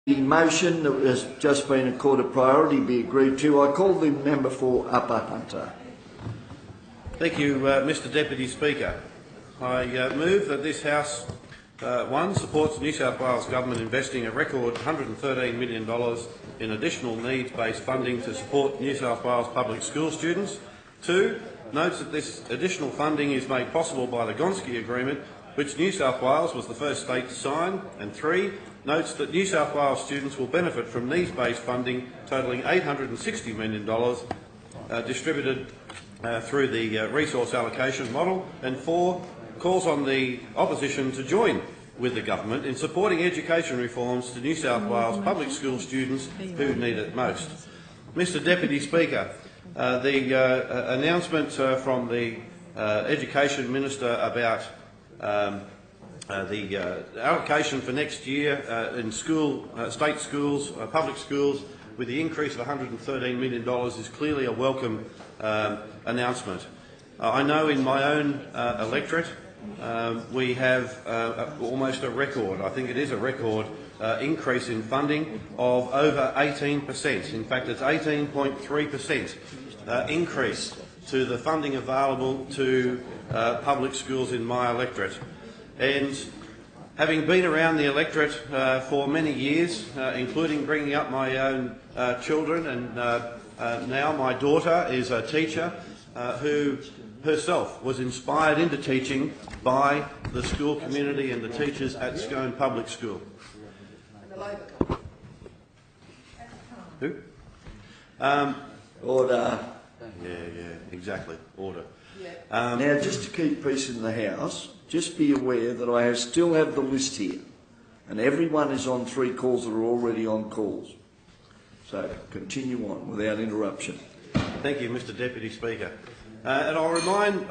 The motion that has just been accorded priority be agreed to. I call the member for Upper Hunter. Thank you, Mr Deputy Speaker. I move that this House, one, supports the New South Wales Government investing a record $113 million in additional needs-based funding to support New South Wales public school students. Two, notes that this additional funding is made possible by the Gonski Agreement, which New South Wales was the first state to sign. And three, notes that New South Wales students will benefit from needs-based funding totalling $860 million distributed through the resource allocation model. And four, calls on the opposition to join with the government in supporting education reforms to New South Wales public school students who need it most. Mr Deputy Speaker, the announcement from the Education Minister about the allocation for next year in state schools, public schools, with the increase of $113 million is clearly a welcome announcement. I know in my own electorate we have almost a record, I think it is a record, increase in funding of over 18%. In fact, it's 18.3% increase to the funding available to public schools in my electorate. And having been around the electorate for many years, including bringing up my own children, and now my daughter is a teacher who herself was inspired into teaching by the school community and the teachers at Scone Public School. Who? Order. Yeah, exactly. Order. Now, just to keep peace in the House, just be aware that I still have the list here, and everyone is on 3 calls that are already on calls. So continue on without interruption. Thank you, Mr Deputy Speaker. And I'll remind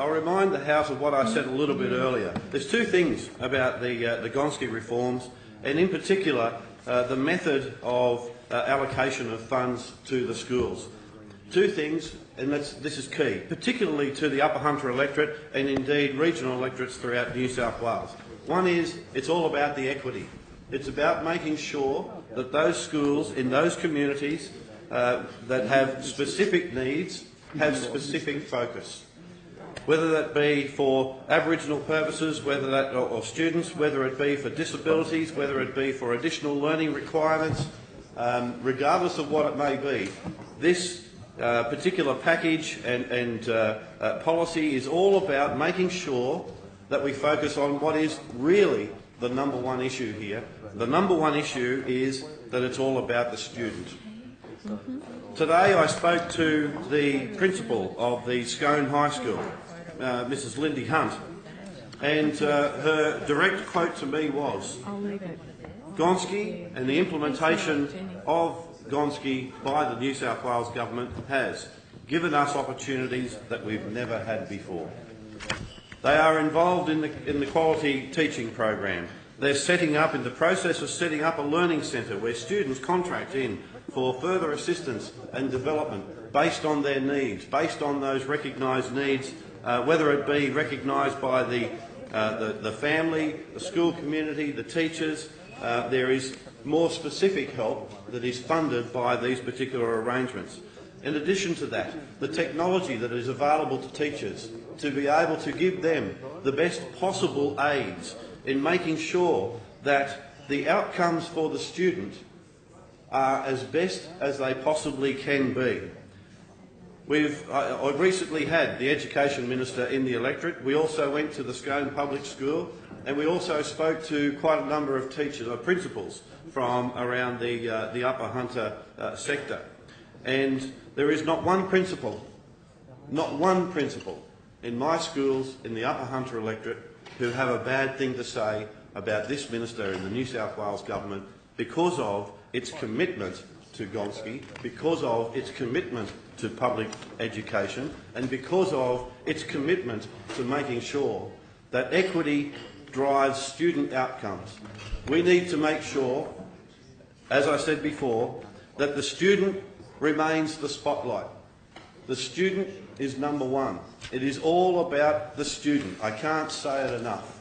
the House of what I said a little bit earlier. There's 2 things about the Gonski reforms, and in particular the method of allocation of funds to the schools. 2 things, and this is key, particularly to the Upper Hunter electorate and indeed regional electorates throughout New South Wales. One is, it's all about the equity. It's about making sure that those schools in those communities that have specific needs have specific focus, whether that be for Aboriginal purposes, whether that or students, whether it be for disabilities, whether it be for additional learning requirements, regardless of what it may be. This particular package and policy is all about making sure that we focus on what is really the number one issue here. The number one issue is that it's all about the student. Today I spoke to the principal of the Scone High School, Mrs Lindy Hunt, and her direct quote to me was, Gonski and the implementation of Gonski by the New South Wales Government has given us opportunities that we've never had before. They are involved in the quality teaching program. They're in the process of setting up a learning centre where students contract in for further assistance and development based on their needs, based on those recognised needs, whether it be recognised by the family, the school community, the teachers. There is more specific help that is funded by these particular arrangements. In addition to that, the technology that is available to teachers to be able to give them the best possible aids in making sure that the outcomes for the student are as best as they possibly can be. I recently had the Education Minister in the electorate. We also went to the Scone Public School, and we also spoke to quite a number of teachers or principals from around the Upper Hunter sector. And there is not one principal in my schools in the Upper Hunter electorate who have a bad thing to say about this minister in the New South Wales Government because of its commitment to Gonski, because of its commitment to public education, and because of its commitment to making sure that equity drives student outcomes. We need to make sure, as I said before, that the student remains the spotlight. The student is number one. It is all about the student. I can't say it enough.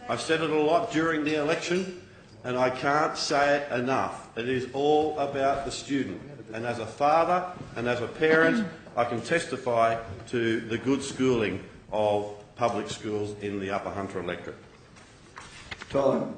I said it a lot during the election. and I can't say it enough. It is all about the student. And as a father and as a parent, I can testify to the good schooling of public schools in the Upper Hunter electorate. Time.